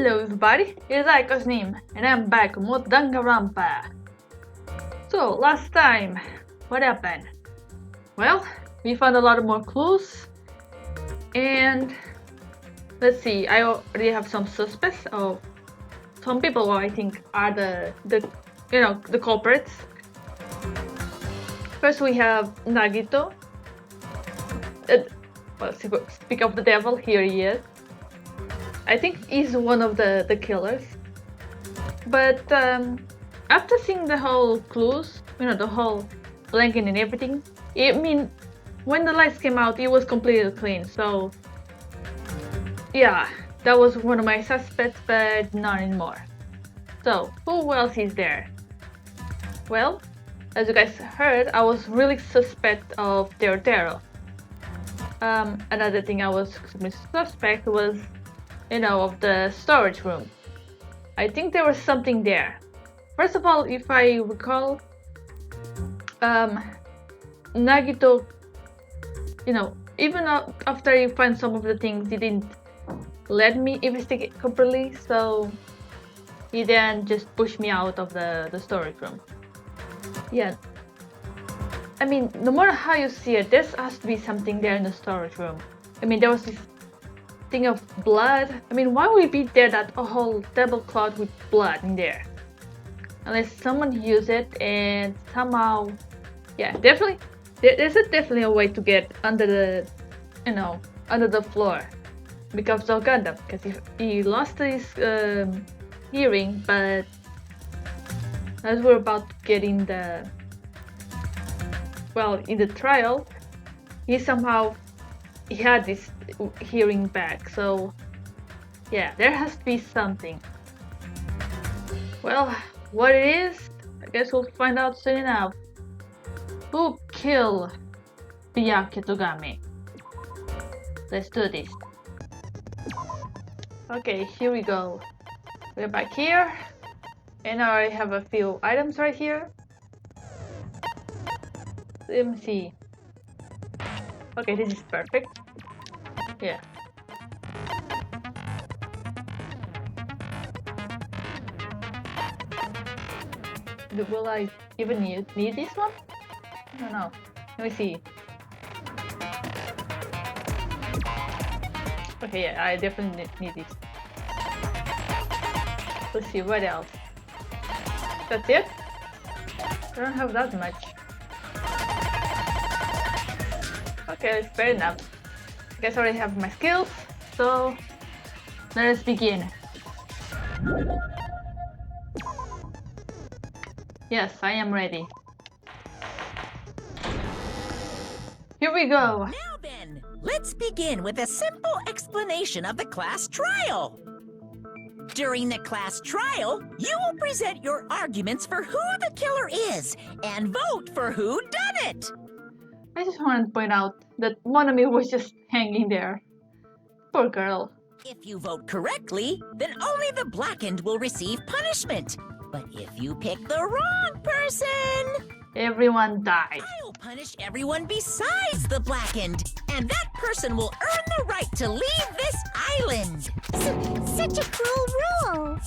Hello everybody, it's I Cosnime, and I'm back with danganronpa. So, last time, what happened? Well, we found a lot more clues, and let's see, I already have some suspects of some people who I think are the culprits. First we have Nagito. Well, speak of the devil, here he is. I think he's one of the killers. But after seeing the whole clues, the whole blanket and everything, I mean, when the lights came out, it was completely clean. So yeah, that was one of my suspects, but not anymore. So who else is there? Well, as you guys heard, I was really suspect of Teotero. Another thing I was suspect was, of the storage room. I think there was something there. First of all, if I recall, Nagito, even after you find some of the things, he didn't let me investigate properly, so he then just pushed me out of the storage room. Yeah. I mean, no matter how you see it, there has to be something there in the storage room. I mean, there was this thing of blood. I mean, why would it be there, that a whole tablecloth with blood in there? Unless someone used it and somehow, yeah, definitely, there's definitely a way to get under the, under the floor because of Gundam, because he lost his hearing, but as we're about to get in the, in the trial, he had this hearing back, so yeah, there has to be something. Well, what it is, I guess we'll find out soon enough. Who killed Byakuya Togami? Let's do this. Okay, here we go. We're back here, and I already have a few items right here. Let me see. Okay, this is perfect. Yeah. Will I even need this one? I don't know. Let me see. Okay, yeah, I definitely need this. Let's see, what else? That's it? I don't have that much. Okay, fair enough. I guess I already have my skills, so let us begin. Yes, I am ready. Here we go! Now then, let's begin with a simple explanation of the class trial. During the class trial, you will present your arguments for who the killer is and vote for who done it. I just wanted to point out that Monami was just hanging there. Poor girl. If you vote correctly, then only the blackened will receive punishment. But if you pick the wrong person, everyone dies. I'll punish everyone besides the blackened, and that person will earn the right to leave this island. Such a cruel rule.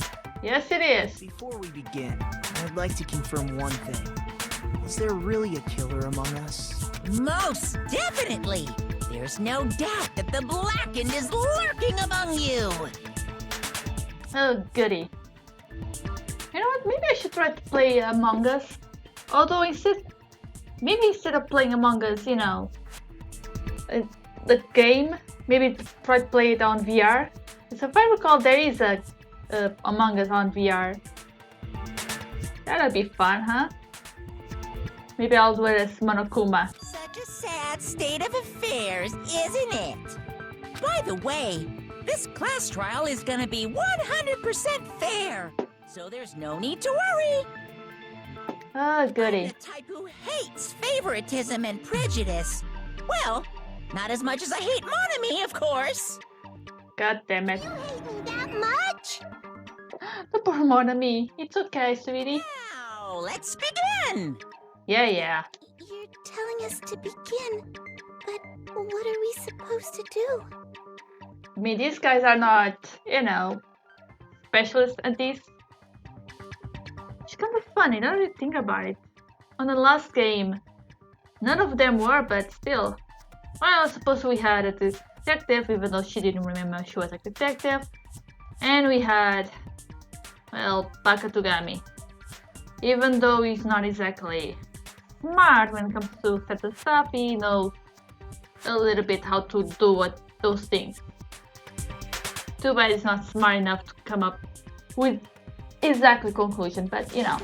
Yes, it is. Before we begin, I'd like to confirm one thing. Is there really a killer among us? Most definitely. There's no doubt that the blackened is lurking among you. Oh, goody. You know what? Maybe I should try to play Among Us. Although instead of playing Among Us, the game, maybe try to play it on VR. So if I recall, there is a Among Us on VR. That'll be fun, huh? Maybe I'll do it as Monokuma. Such a sad state of affairs, isn't it? By the way, this class trial is gonna be 100% fair, so there's no need to worry. Oh, goody. I'm the type who hates favoritism and prejudice. Well, not as much as I hate Monami, of course. God damn it. You hate me that much? The poor Monami. It's okay, sweetie. Now, let's begin. Yeah. You're telling us to begin, but what are we supposed to do? I mean, these guys are not, specialist at this. It's kind of funny, now that you think about it. On the last game, none of them were, but still. Well, I suppose we had a detective, even though she didn't remember she was a detective. And we had, well, Baka togami. Even though he's not exactly smart when it comes to certain stuff, he knows a little bit how to do those things. Too bad he's not smart enough to come up with exactly conclusion, but you know.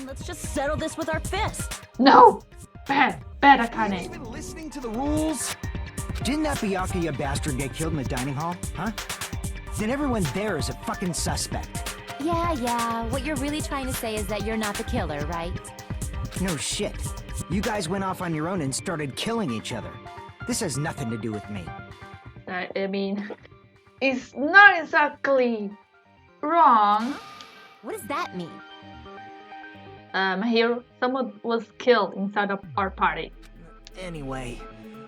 Let's just settle this with our fist. No! Bad Are you Akane. even listening to the rules? Didn't that Byakuya bastard get killed in the dining hall, huh? Then everyone there is a fucking suspect. Yeah, what you're really trying to say is that you're not the killer, right? No shit. You guys went off on your own and started killing each other. This has nothing to do with me. I mean, it's not exactly wrong. What does that mean? Here, someone was killed inside of our party. Anyway,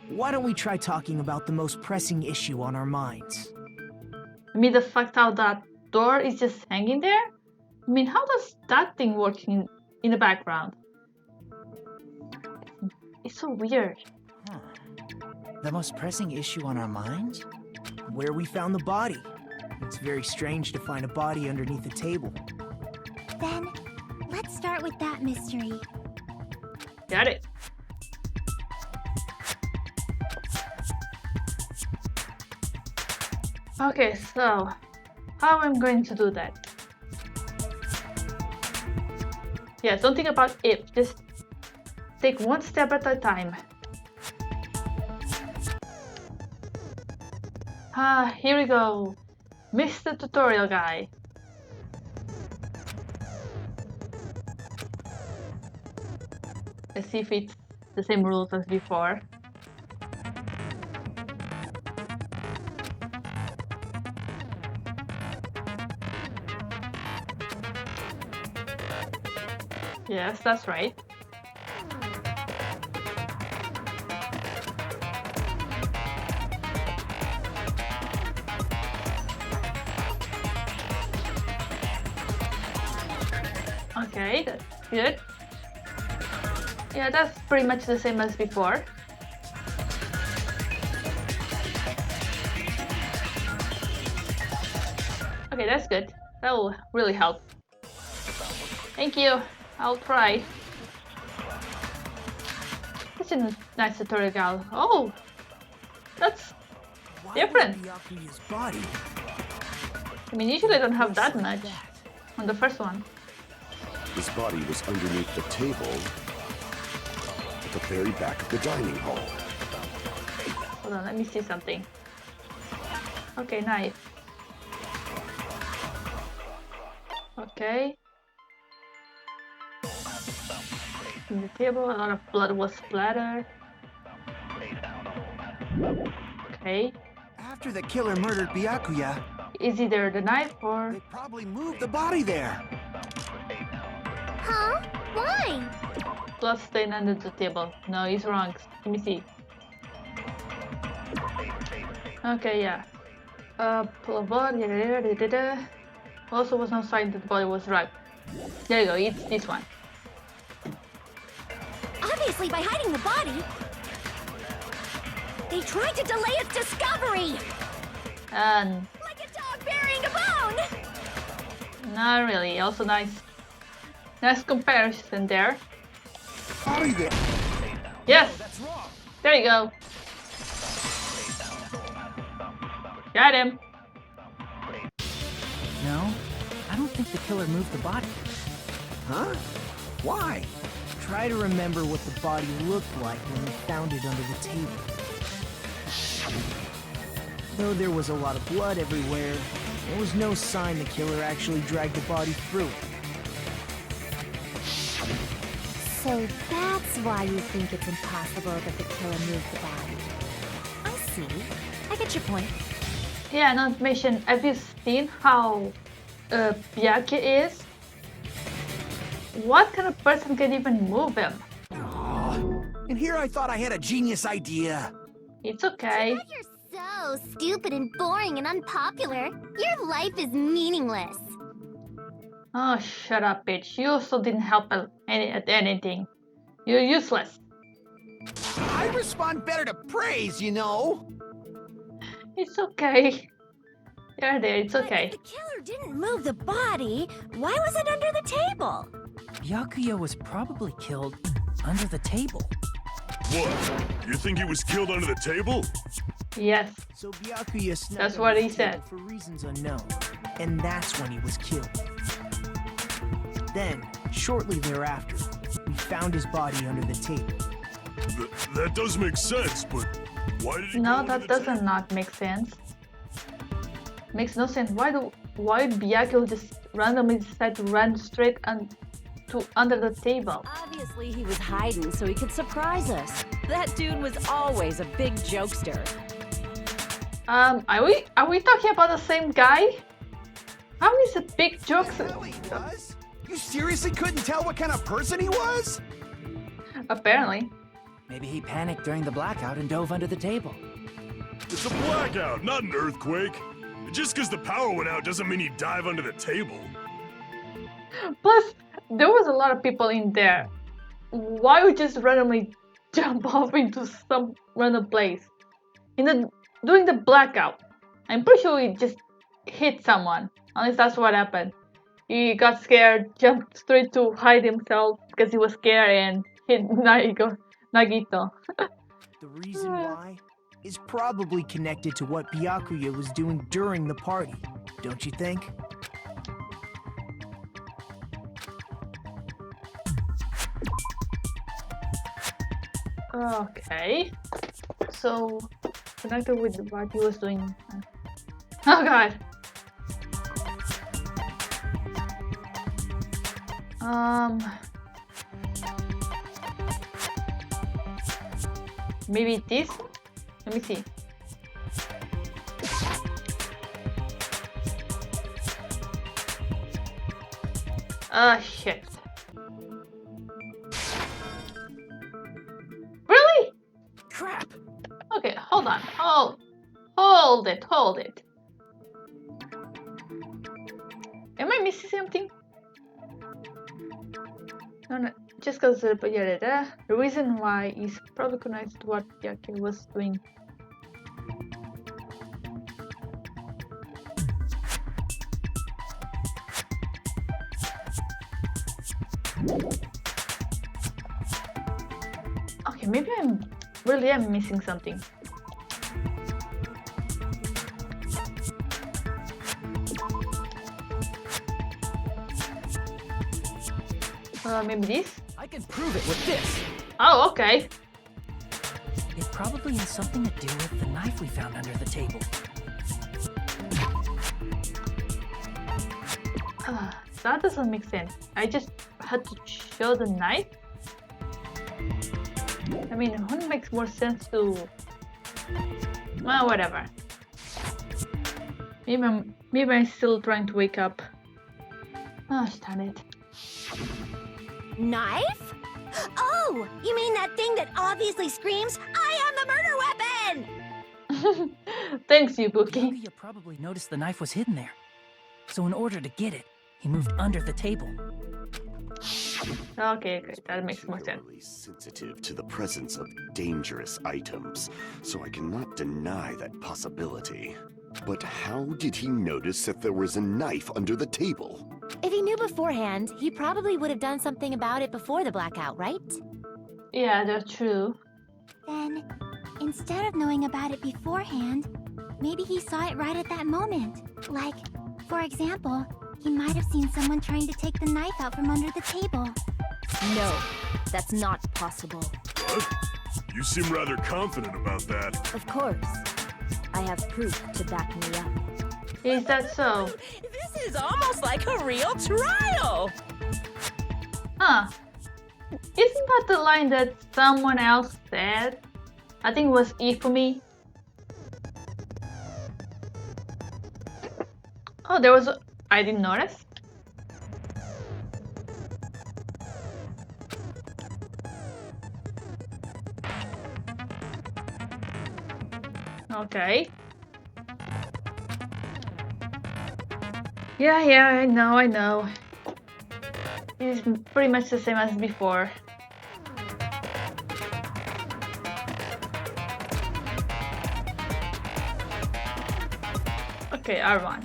why don't we try talking about the most pressing issue on our minds? I mean, the fact how that door is just hanging there? I mean, how does that thing work in the background? It's so weird. Huh. The most pressing issue on our minds? Where we found the body. It's very strange to find a body underneath a table. Then, let's start with that mystery. Got it. Okay, so how I'm going to do that? Yeah, don't think about if, just take one step at a time. Here we go. Mr. Tutorial Guy. Let's see if it's the same rules as before. Yes, that's right. Okay, that's good. Yeah, that's pretty much the same as before. Okay, that's good. That will really help. Thank you. I'll try. Such a nice tutorial gal. Oh, that's different. Byakuya's body? I mean, usually I don't have that much on the first one. His body was underneath the table at the very back of the dining hall. Hold on, let me see something. Okay, nice. Okay. In the table, a lot of blood was splattered. Okay. After the killer murdered Byakuya, Is either the knife or... they probably moved the body there. Huh? Why? blood stain under the table. No, he's wrong. Let me see. Okay, yeah. Pool of blood. Also was no sign that the body was right. There you go. It's this one. Obviously, by hiding the body, they tried to delay its discovery. And Like a dog burying a bone. not really. Also nice comparison there. Body there. Yes. That's wrong. There you go. Got him. No, I don't think the killer moved the body. Huh? Why? Try to remember what the body looked like when we found it under the table. Though there was a lot of blood everywhere, there was no sign the killer actually dragged the body through it. So that's why you think it's impossible that the killer moved the body. I see. I get your point. Yeah, not to mention, have you seen how Byakuya is? What kind of person can even move him? And here I thought I had a genius idea. It's okay. You're so stupid and boring and unpopular. Your life is meaningless. Oh, shut up, bitch. You also didn't help at anything. You're useless. I respond better to praise, you know. It's okay. You're there, it's But okay. if the killer didn't move the body, why was it under the table? Byakuya was probably killed under the table. What? You think he was killed under the table? Yes. So Byakuya snuck That's under what the he table said. for reasons unknown, and that's when he was killed. Then, shortly thereafter, we found his body under the table. That does make sense, but why did he go No, under that the doesn't table? not make sense. Makes no sense. Why would Byakuya just randomly decide to run straight to under the table? Obviously, he was hiding so he could surprise us. That dude was always a big jokester. Are we talking about the same guy? How is a big joke? Hell he was? You seriously couldn't tell what kind of person he was? Apparently. Maybe he panicked during the blackout and dove under the table. It's a blackout, not an earthquake. Just because the power went out doesn't mean you dive under the table. Plus, there was a lot of people in there. Why would you just randomly jump off into some random place? During the blackout, I'm pretty sure he just hit someone. Unless that's what happened. He got scared, jumped straight to hide himself because he was scared and hit Nagito. The reason why is probably connected to what Byakuya was doing during the party, don't you think? Okay. So, connected with what he was doing. Oh god. Maybe this? Let me see. Ah, shit. Really? Crap! Okay, hold on. Hold it. Am I missing something? No, just because the reason why is probably connected to what Yaki was doing. Okay, maybe I'm really missing something. Maybe this? I can prove it with this. Oh, okay. It probably has something to do with the knife we found under the table. That doesn't make sense. I just had to show the knife. I mean, it makes more sense to... Well, whatever. Maybe I'm still trying to wake up. Oh, darn it. Knife? Oh, you mean that thing that obviously screams, I am the murder weapon! Thanks, Yubuki. Byakuya probably noticed the knife was hidden there. So in order to get it, he moved under the table. Okay, that makes more sense. Particularly sensitive to the presence of dangerous items, so I cannot deny that possibility. But how did he notice that there was a knife under the table? If he knew beforehand, he probably would have done something about it before the blackout, right? Yeah, that's true. Then, instead of knowing about it beforehand, maybe he saw it right at that moment. Like, for example, he might have seen someone trying to take the knife out from under the table. No, that's not possible. What? You seem rather confident about that. Of course. I have proof to back me up. Is that so? This is almost like a real trial. Huh. Isn't that the line that someone else said? I think it was Ifumi. Oh, there was... I didn't notice. Okay. Yeah, I know. It is pretty much the same as before. Okay, R1.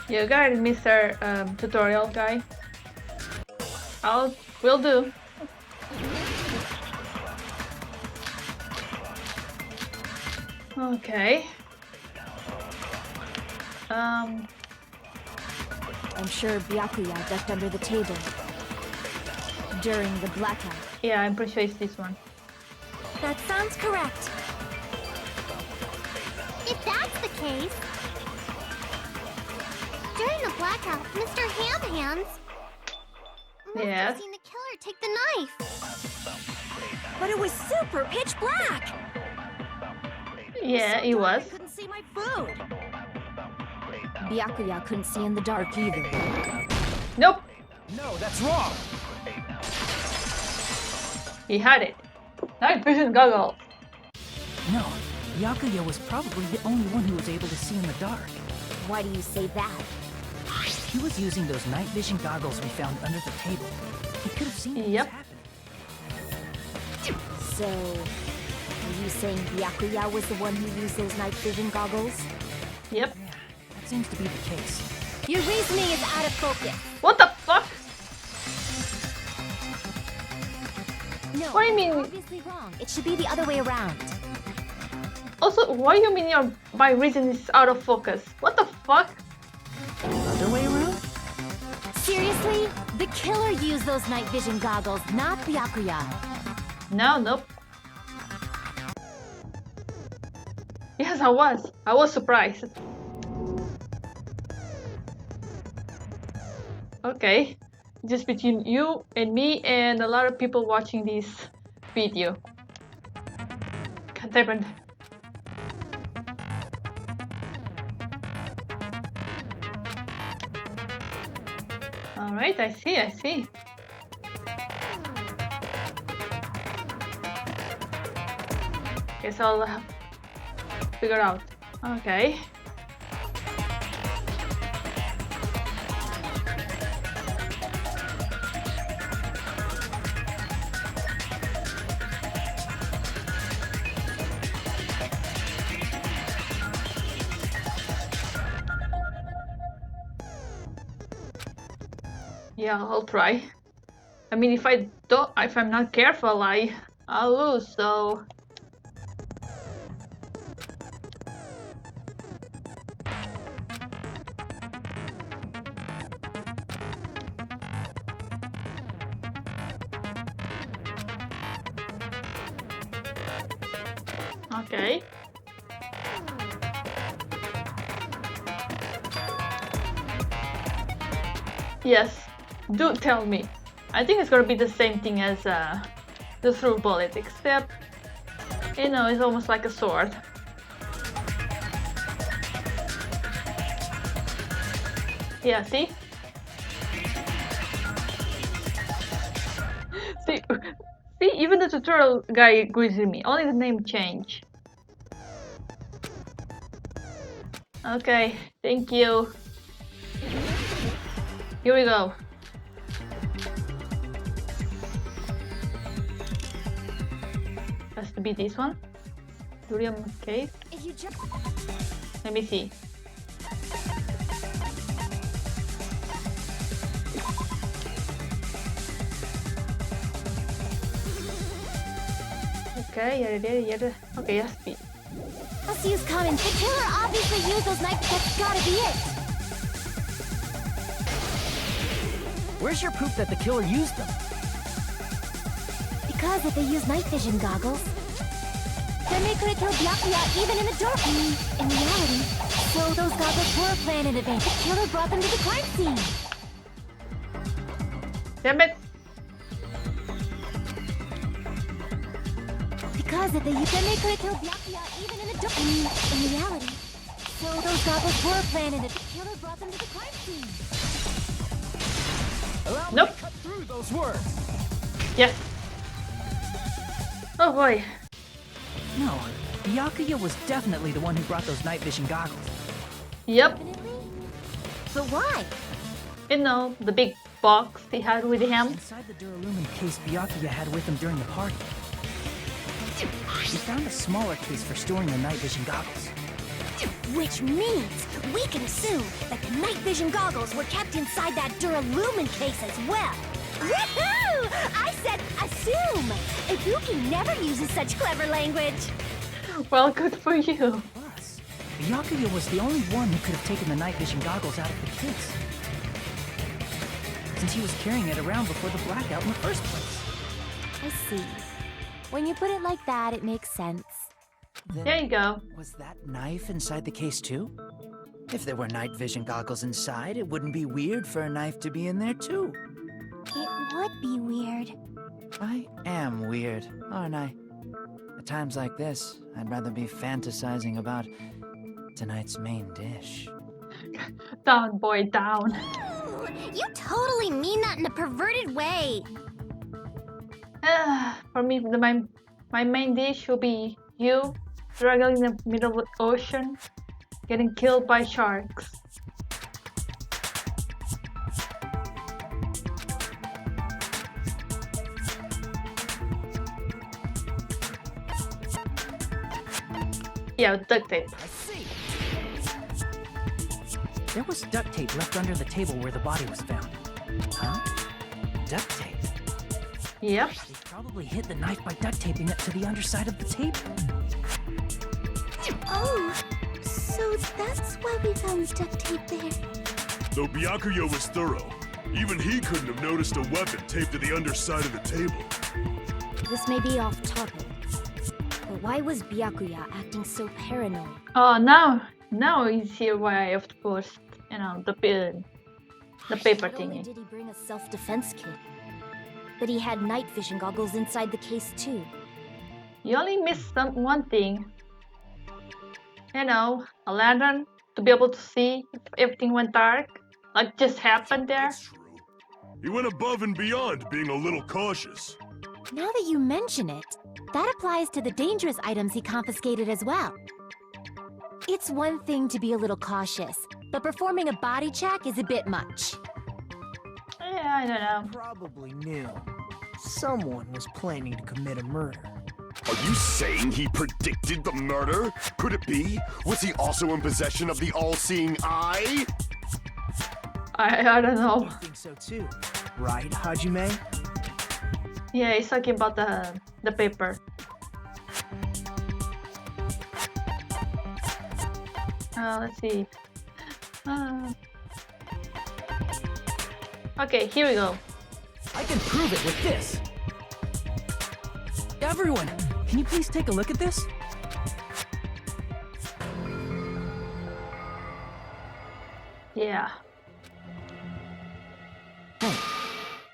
You got it, Mr. Tutorial guy. Will do. Okay. I'm sure Byakuya ducked under the table during the blackout. Yeah, I'm pretty sure it's this one. That sounds correct. If that's the case, during the blackout, Mr. Hamhands must Yes. have seen the killer take the knife. But it was super pitch black. Yeah, it was. I couldn't see my food. Byakuya couldn't see in the dark either. Nope, No, that's wrong. he had it. Night vision goggles. No, Byakuya was probably the only one who was able to see in the dark. Why do you say that? He was using those night vision goggles we found under the table. He could have seen what was Yep. happening. So, are you saying Byakuya was the one who used those night vision goggles? Yep. Yeah, that seems to be the case. Your reasoning is out of focus. What the fuck? No, What do you you're mean? obviously wrong. It should be the other way around. Also, why do you mean my reason is out of focus? What the fuck? Other way around? Seriously? The killer used those night vision goggles, not Byakuya. No, nope. Yes, I was. I was surprised. Okay. Just between you and me and a lot of people watching this video. God damn it. Alright, I see. Guess I'll figure out. Okay. Yeah, I'll try. I mean, if I'm not careful, I'll lose. So. Okay. Yes, do tell me. I think it's gonna be the same thing as the through bullet, except, you know, it's almost like a sword. Yeah, see? See, even the tutorial guy agrees with me. Only the name change. Okay, thank you. Here we go. Has to be this one. Durian cave. If you just Let me see. Okay, yeah. Okay, yes, speed. must use common. The killer obviously used those knives. That's gotta be it. Where's your proof that the killer used them? Because if they use night vision goggles, then they could have killed Byakuya even in the dark. In reality, so those goggles were planned in advance. The killer brought them to the crime scene. Damn it! Because if they used them, they could have killed Byakuya even in the dark. In reality, so those goggles were planned in advance. The killer brought them to the crime scene. Allow me Nope. to cut through those words. Yes. Oh boy. No, Byakuya was definitely the one who brought those night vision goggles. Yep. Definitely? But why? You know, the big box he had with him. Inside the duralumin case Byakuya had with him during the party, he found a smaller case for storing the night vision goggles. Which means we can assume that the night vision goggles were kept inside that duralumin case as well. Woohoo! I said assume! Ibuki never uses such clever language. Well, good for you. Plus, Byakuya was the only one who could have taken the night vision goggles out of the case, since he was carrying it around before the blackout in the first place. I see. When you put it like that, it makes sense. There you go. Was that knife inside the case too? If there were night vision goggles inside, it wouldn't be weird for a knife to be in there too. It would be weird. I am weird, aren't I? At times like this, I'd rather be fantasizing about tonight's main dish. Down, boy, down. Ooh, you totally mean that in a perverted way. For me, my main dish will be you struggling in the middle of the ocean, getting killed by sharks. Yeah, duct tape. I see. There was duct tape left under the table where the body was found. Huh? Duct tape? Yep. They probably hid the knife by duct taping it to the underside of the table. Oh, so that's why we found duct tape there. Though Byakuya was thorough, even he couldn't have noticed a weapon taped to the underside of the table. This may be off topic, but why was Byakuya acting so paranoid? Oh, now he's here. Why, of course, you know, the paper Not only thingy. did he bring a self-defense kit, but he had night vision goggles inside the case too. You only missed one thing. You know, a lantern to be able to see if everything went dark, like just happened there. That's true. He went above and beyond, being a little cautious. Now that you mention it, that applies to the dangerous items he confiscated as well. It's one thing to be a little cautious, but performing a body check is a bit much. Yeah, I don't know. Probably knew. Someone was planning to commit a murder. Are you saying he predicted the murder? Could it be? Was he also in possession of the all-seeing eye? I don't know. I think so too. Right, Hajime? Yeah, he's talking about the paper. Let's see. Okay, here we go. I can prove it with this. Everyone, can you please take a look at this? Yeah. Hey,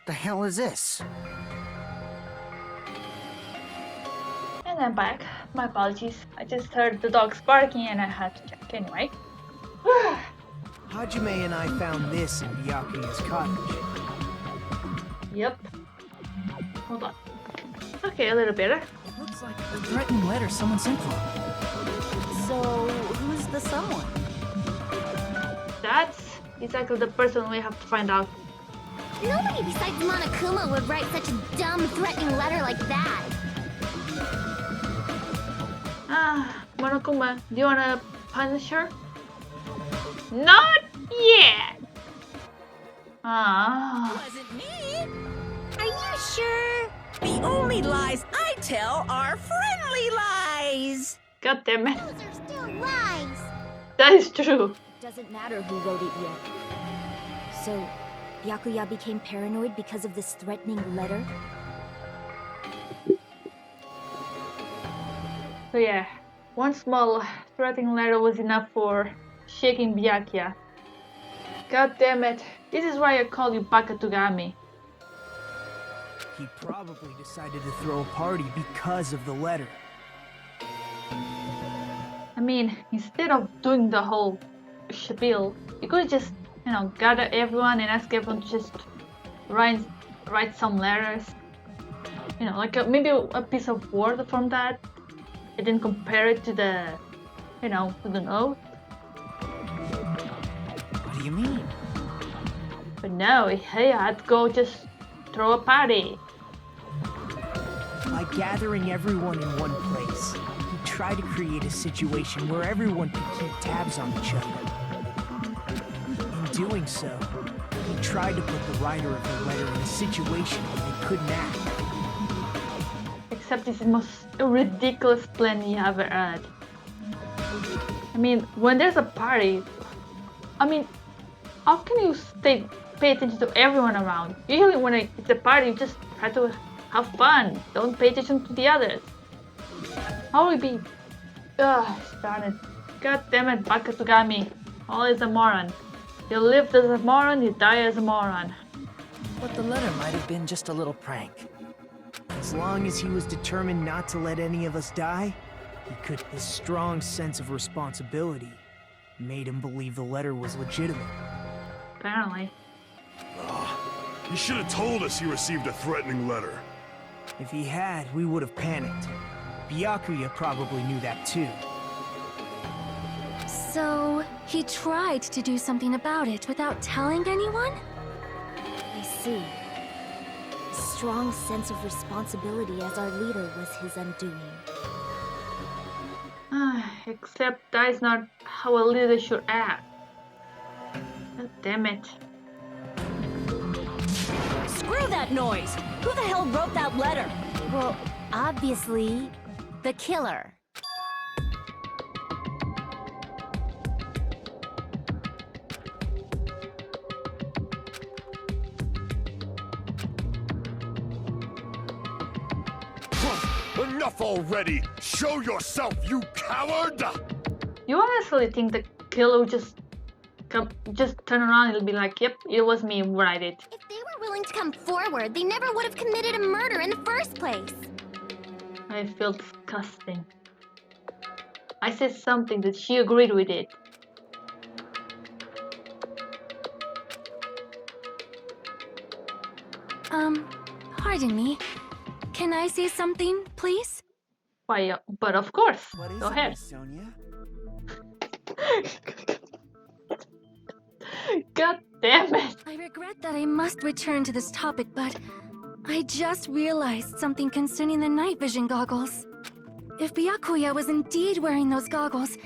the hell is this? And I'm back. My apologies. I just heard the dogs barking and I had to check anyway. Hajime and I found this in Byakuya's cottage. Yep. Hold on. Okay, a little better. It looks like a threatening letter someone sent to him. So, who's the someone? That's exactly the person we have to find out. Nobody besides Monokuma would write such a dumb, threatening letter like that. Monokuma, do you wanna punish her? Not yet! Wasn't me. Are you sure? The only lies I tell are friendly lies. God damn it. Those are still lies. That is true. Doesn't matter who wrote it yet. So, Byakuya became paranoid because of this threatening letter? So yeah, one small threatening letter was enough for shaking Byakuya. God damn it. This is why I call you Baka Togami. He probably decided to throw a party because of the letter. I mean, instead of doing the whole spiel, you could just, you know, gather everyone and ask everyone to just write some letters. You know, like maybe a piece of word from that, and then compare it to the, you know, to the note. What do do you mean? But no, he had to go just throw a party. By gathering everyone in one place, he tried to create a situation where everyone could keep tabs on each other. In doing so, he tried to put the writer of the letter in a situation where they couldn't act. Except this is the most ridiculous plan you ever had. I mean, when there's a party, I mean, how can you pay attention to everyone around? Usually when it's a party, you just try to have fun. Don't pay attention to the others. How will it be? Ugh, darn it. God damn it, baka togami. Always a moron. You live as a moron, you die as a moron. But the letter might have been just a little prank. As long as he was determined not to let any of us die, he could. His strong sense of responsibility made him believe the letter was legitimate. Apparently. He should have told us he received a threatening letter. If he had, we would have panicked. Byakuya probably knew that too. So, he tried to do something about it without telling anyone? I see. A strong sense of responsibility as our leader was his undoing. Except that is not how a leader should act. God damn it. Screw that noise! Who the hell wrote that letter? Well, obviously, the killer. Enough already! Show yourself, you coward! You honestly think the killer would just turn around and be like, yep, it was me who wrote it. If they were willing to come forward, they never would have committed a murder in the first place. I feel disgusting. I said something that she agreed with it. Pardon me. Can I say something, please? Why, but of course. What is Go it, ahead. Miss Sonia? God damn it. I regret that I must return to this topic, but I just realized something concerning the night vision goggles. If Byakuya was indeed wearing those goggles,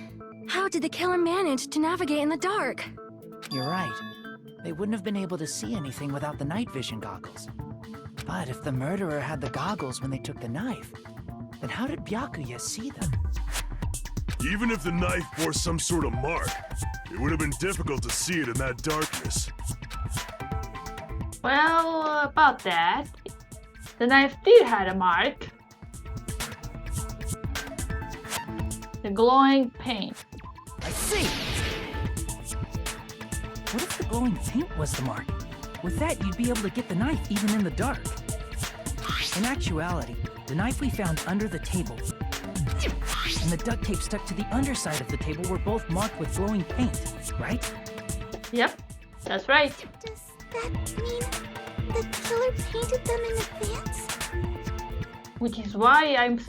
how did the killer manage to navigate in the dark? You're right. They wouldn't have been able to see anything without the night vision goggles. But if the murderer had the goggles when they took the knife, then how did Byakuya see them? Even if the knife bore some sort of mark, it would have been difficult to see it in that darkness. Well, about that, the knife did have a mark. The glowing paint. I see! What if the glowing paint was the mark? With that, you'd be able to get the knife even in the dark. In actuality, the knife we found under the table and the duct tape stuck to the underside of the table were both marked with glowing paint, right? Yep, that's right. Does that mean the killer painted them in advance? Which is why I'm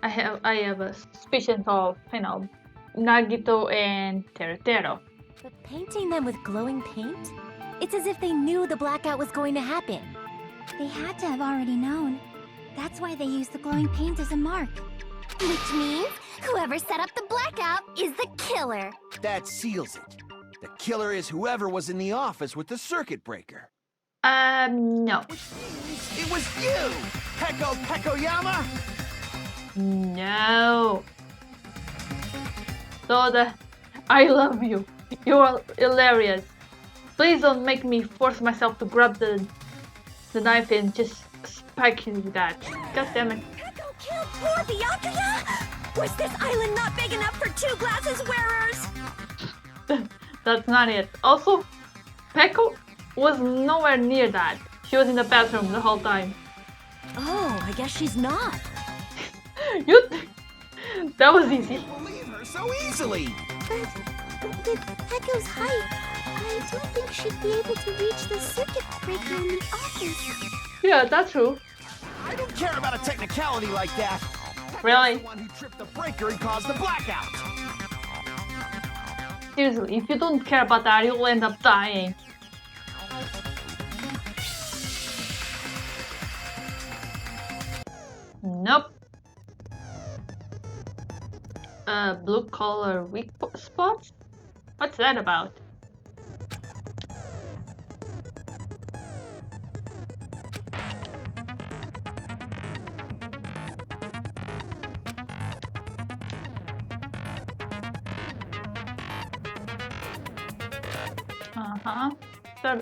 I have a suspicion of, Nagito and Teruteru. But painting them with glowing paint? It's as if they knew the blackout was going to happen. They had to have already known. That's why they used the glowing paint as a mark. Which means whoever set up the blackout is the killer. That seals it. The killer is whoever was in the office with the circuit breaker. No. It was you, Peko Pekoyama! No. Soda, I love you. You are hilarious. Please don't make me force myself to grab the knife and just spike you with that. God damn it. Peko killed poor Byakuya? Was this island not big enough for 2 glasses wearers? That's not it. Also, Peko was nowhere near that. She was in the bathroom the whole time. Oh, I guess she's not. That was easy. Believe her so easily! But with Peko's height, I don't think she'd be able to reach the circuit breaker in the office. Yeah, that's true. I don't care about a technicality like that. Really? The one who tripped the breaker and caused the blackout. Seriously, if you don't care about that, you'll end up dying. Nope. Blue color weak spots? What's that about? Uh-huh. So,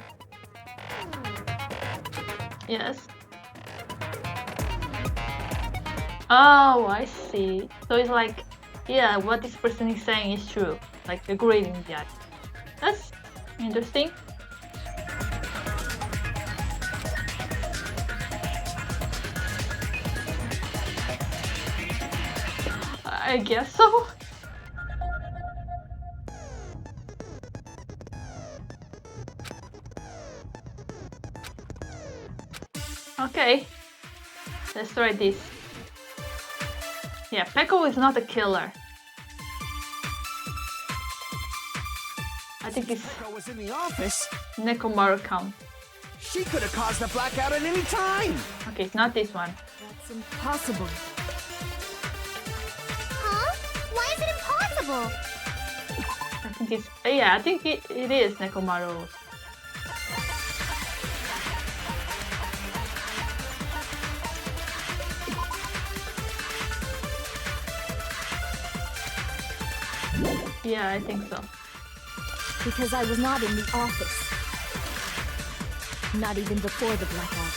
yes. Oh, I see. So it's like, yeah, what this person is saying is true. Like agreeing with that. That's interesting. I guess so. Okay, let's try this. Yeah, Peko is not a killer. I think it's Peko was in the office. Nekomaru count. She could have caused the blackout at any time. Okay, it's not this one. That's impossible. Huh? Why is it impossible? I think it's yeah, I think it is Nekomaru. Yeah, I think so. Because I was not in the office. Not even before the blackout.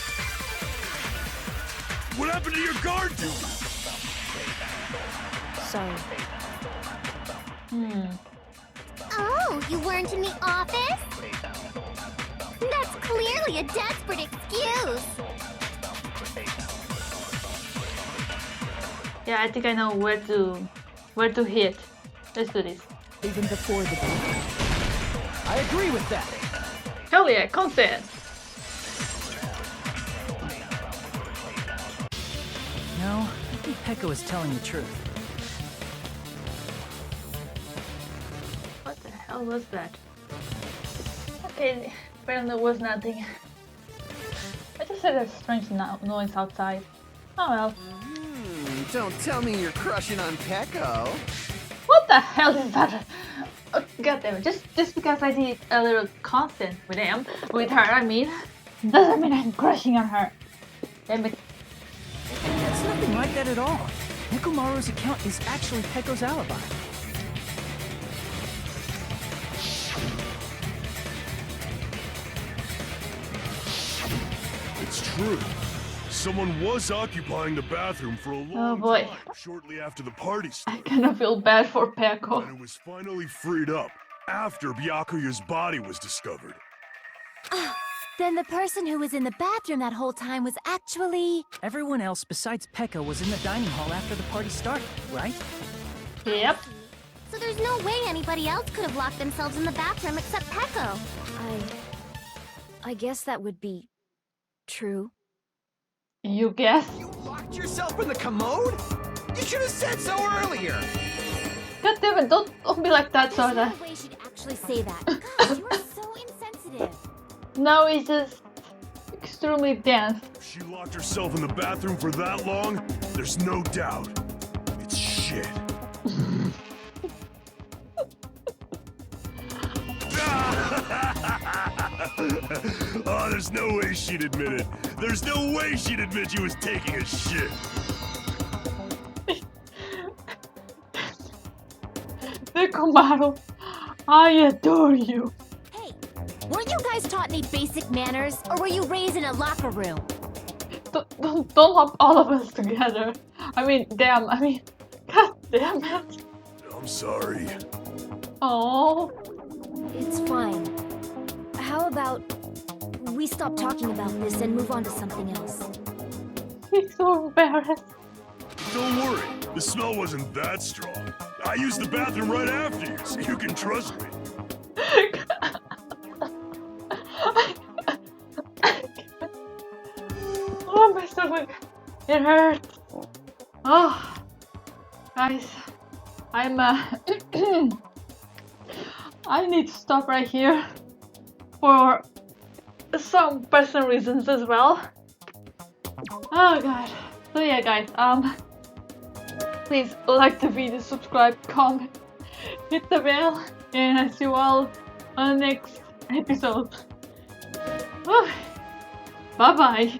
What happened to your guard duty? Sorry. Oh, you weren't in the office? That's clearly a desperate excuse. Yeah, I think I know where to hit. Let's do this. Even before the blackout. I agree with that. Hell yeah, consent. No, I think Peko is telling the truth. What the hell was that? Okay, apparently it was nothing. I just heard a strange noise outside. Oh well. Don't tell me you're crushing on Peko. What the hell is that? God damn it, just because I did a little content with her, I mean, doesn't mean I'm crushing on her. Damn it. It's nothing like that at all. Nekomaru's account is actually Peko's alibi. It's true. Someone was occupying the bathroom for a long boy. time shortly after the party I started. kind of feel bad for Peko. And it was finally freed up after Byakuya's body was discovered. Then the person who was in the bathroom that whole time was actually... Everyone else besides Peko was in the dining hall after the party started, right? Yep. So there's no way anybody else could have locked themselves in the bathroom except Peko. I guess that would be true. You guess? You locked yourself in the commode? You should have said so earlier. God damn it, don't be like that, There's Soda. no way she'd actually say that. Gosh, you are so insensitive. No, he's just extremely dense. If she locked herself in the bathroom for that long, there's no doubt. It's shit. Oh, there's no way she'd admit it. There's no way she'd admit she was taking a shit. Nekomaru, I adore you. Hey, weren't you guys taught any basic manners, or were you raised in a locker room? Don't lump all of us together. I mean, damn, god damn it. I'm sorry. Oh, It's fine. How about we stop talking about this and move on to something else? he's so embarrassed. Don't worry, the smell wasn't that strong. I used the bathroom right after you, so you can trust me. Oh, my stomach. It hurts. Oh, guys, I'm I need to stop right here for some personal reasons as well. Oh god. So yeah guys, please like the video, subscribe, comment, hit the bell, and I see you all on the next episode. Bye bye.